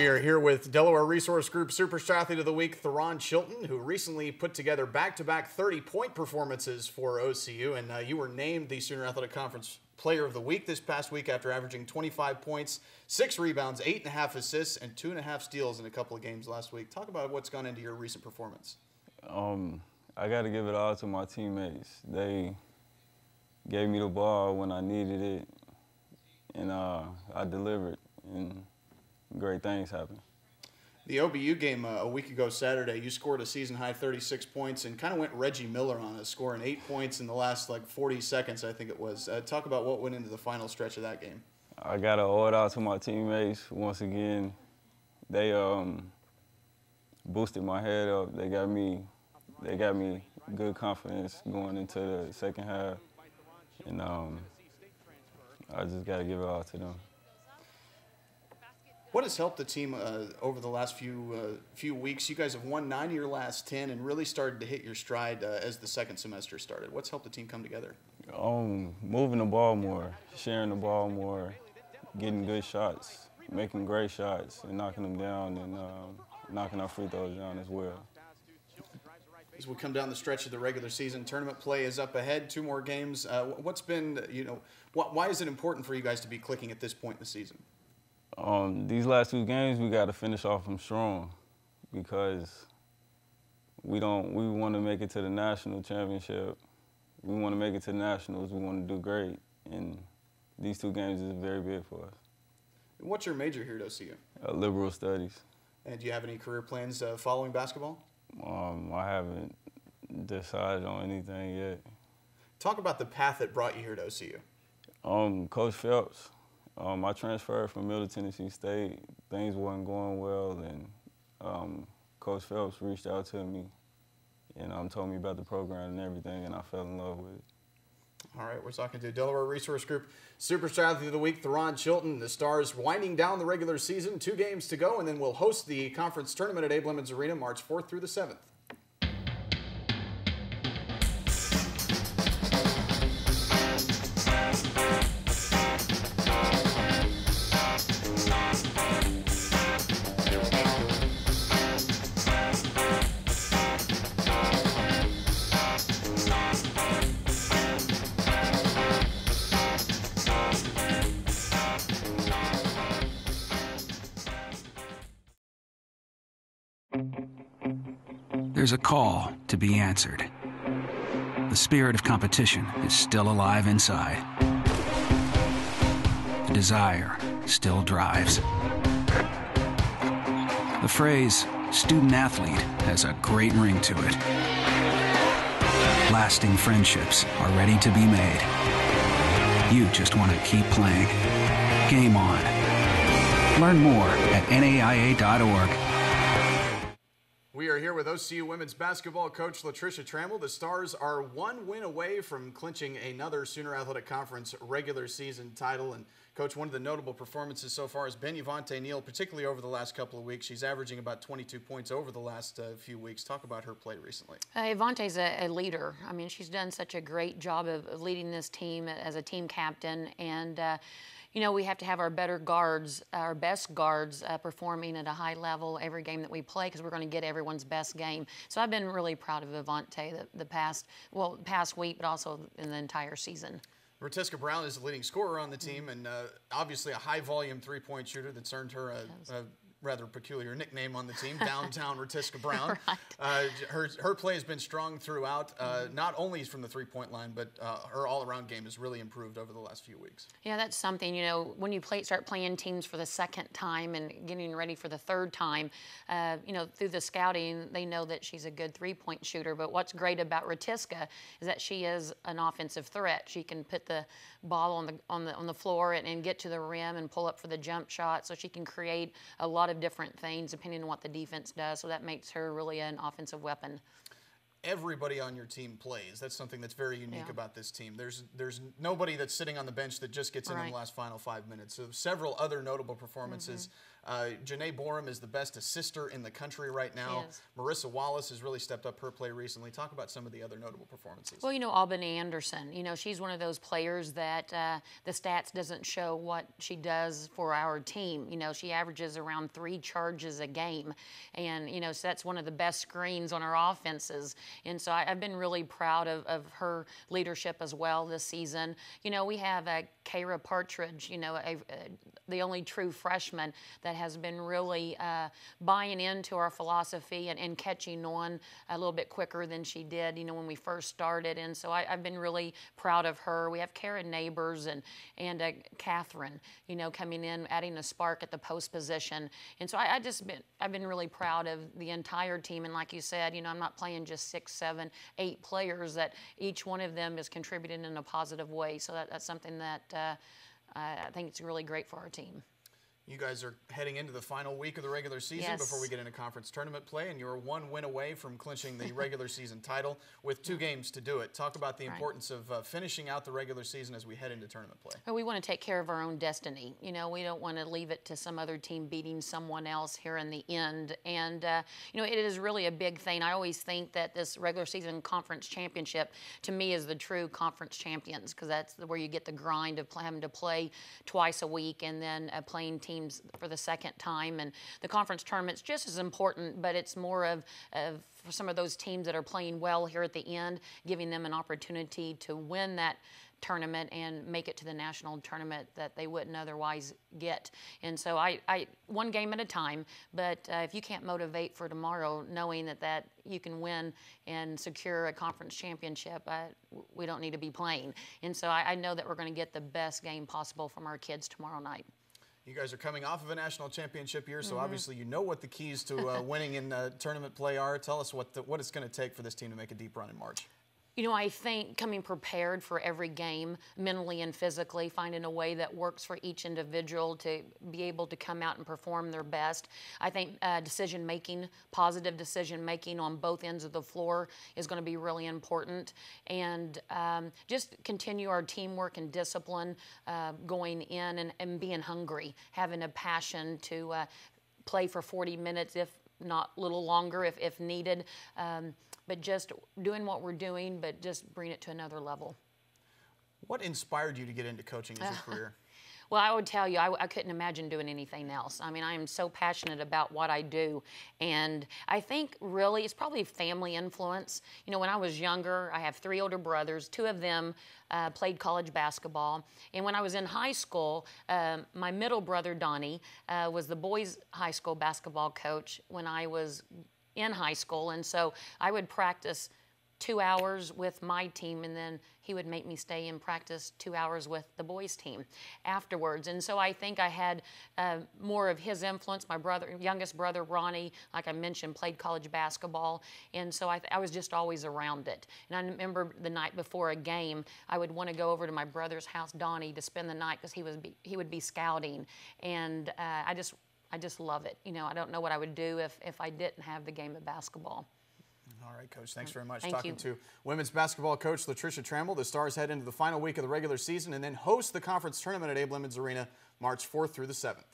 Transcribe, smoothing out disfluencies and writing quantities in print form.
We are here with Delaware Resource Group Superstar Athlete of the Week, Tharone Chilton, who recently put together back-to-back 30-point performances for OCU, and you were named the Sooner Athletic Conference Player of the Week this past week after averaging 25 points, 6 rebounds, 8.5 assists, and 2.5 steals in a couple of games last week. Talk about what's gone into your recent performance. I got to give it all to my teammates. They gave me the ball when I needed it, and I delivered, and great things happened. The OBU game a week ago Saturday, you scored a season-high 36 points and kind of went Reggie Miller on us, scoring 8 points in the last, 40 seconds, I think it was. Talk about what went into the final stretch of that game. I got to owe it out to my teammates. Once again, they boosted my head up. They got me good confidence going into the second half, and I just got to give it all to them. What has helped the team over the last few weeks? You guys have won 9 of your last 10 and really started to hit your stride as the second semester started. What's helped the team come together? Moving the ball more, sharing the ball more, getting good shots, making great shots, and knocking them down, and knocking our free throws down as well. As we come down the stretch of the regular season, tournament play is up ahead, 2 more games. What's been, why is it important for you guys to be clicking at this point in the season? These last 2 games, we got to finish off them strong because we want to make it to the national championship. We want to make it to the nationals. We want to do great, and these 2 games is very big for us. What's your major here at OCU? Liberal studies. And do you have any career plans following basketball? I haven't decided on anything yet. Talk about the path that brought you here to OCU. Coach Phelps. I transferred from Middle Tennessee State. Things wasn't going well, and Coach Phelps reached out to me and told me about the program and everything, and I fell in love with it. All right, we're talking to Delaware Resource Group Superstar Athlete of the Week, Tharone Chilton. The Stars winding down the regular season, 2 games to go, and then we'll host the conference tournament at Abe Lemons Arena March 4th through the 7th. There's a call to be answered. The spirit of competition is still alive inside. The desire still drives. The phrase student athlete has a great ring to it. Lasting friendships are ready to be made. You just want to keep playing. Game on. Learn more at naia.org. We are here with OCU women's basketball coach Latricia Trammell. The Stars are 1 win away from clinching another Sooner Athletic Conference regular season title. And Coach, one of the notable performances so far has been Yvonne Neal, particularly over the last couple of weeks. She's averaging about 22 points over the last few weeks. Talk about her play recently. Yvonne's a leader. I mean, she's done such a great job of leading this team as a team captain. And we have to have our better guards, our best guards performing at a high level every game that we play because we're going to get everyone's best game. So I've been really proud of Yvonne the past week, but also in the entire season. Ratiska Brown is the leading scorer on the team and obviously a high-volume three-point shooter that's earned her a rather peculiar nickname on the team, Downtown Ratiska Brown. Right. Her play has been strong throughout, not only from the three-point line, but her all-around game has really improved over the last few weeks. Yeah, that's something, when you start playing teams for the second time and getting ready for the third time, through the scouting, they know that she's a good three-point shooter. But what's great about Ratiska is that she is an offensive threat. She can put the ball on the floor and get to the rim and pull up for the jump shot, so she can create a lot of different things depending on what the defense does. So that makes her really an offensive weapon. Everybody on your team plays. That's something that's very unique about this team. There's nobody that's sitting on the bench that just gets in the last final 5 minutes. So several other notable performances Janae Borum is the best assister in the country right now. Marissa Wallace has really stepped up her play recently. Talk about some of the other notable performances. Well, Albany Anderson, she's one of those players that the stats doesn't show what she does for our team. She averages around 3 charges a game, and so that's one of the best screens on our offenses. And so I've been really proud of her leadership as well this season. We have Kara Partridge, the only true freshman that has been really buying into our philosophy and catching on a little bit quicker than she did, when we first started. And so I've been really proud of her. We have Karen Neighbors and Catherine, coming in, adding a spark at the post position. And so I've been really proud of the entire team. And like you said, I'm not playing just 6, 7, 8 players, that each one of them is contributing in a positive way. So that's something that I think it's really great for our team. You guys are heading into the final week of the regular season before we get into conference tournament play, and you're 1 win away from clinching the regular season title with 2 games to do it. Talk about the importance of finishing out the regular season as we head into tournament play. Well, we want to take care of our own destiny. We don't want to leave it to some other team beating someone else here in the end. And, it is really a big thing. I always think that this regular season conference championship, to me, is the true conference champions, because that's where you get the grind of having to play twice a week and then playing teams for the second time. And the conference tournament's just as important, but it's more of for some of those teams that are playing well here at the end, giving them an opportunity to win that tournament and make it to the national tournament that they wouldn't otherwise get. And so I one game at a time, but if you can't motivate for tomorrow, knowing that you can win and secure a conference championship, we don't need to be playing. And so I know that we're going to get the best game possible from our kids tomorrow night. You guys are coming off of a national championship year, so obviously you know what the keys to winning in tournament play are. Tell us what it's going to take for this team to make a deep run in March. I think coming prepared for every game, mentally and physically, finding a way that works for each individual to be able to come out and perform their best. I think decision-making, positive decision-making on both ends of the floor is going to be really important. And just continue our teamwork and discipline going in and being hungry, having a passion to play for 40 minutes, if not a little longer if needed. But just doing what we're doing, but just bring it to another level. What inspired you to get into coaching as your career? Well, I would tell you, I couldn't imagine doing anything else. I mean, I am so passionate about what I do. And I think really it's probably family influence. When I was younger, I have 3 older brothers. 2 of them played college basketball. And when I was in high school, my middle brother, Donnie, was the boys' high school basketball coach when I was in high school. And so I would practice 2 hours with my team, and then he would make me stay and practice 2 hours with the boys' team afterwards. And so I think I had more of his influence. My youngest brother, Ronnie, like I mentioned, played college basketball. And so I was just always around it. And I remember the night before a game, I would want to go over to my brother's house, Donnie, to spend the night because he would be scouting. And I just love it. I don't know what I would do if I didn't have the game of basketball. All right, Coach. Thanks very much. Thank you. To women's basketball coach Latricia Trammell. The Stars head into the final week of the regular season and then host the conference tournament at Abe Lemons Arena March 4th through the 7th.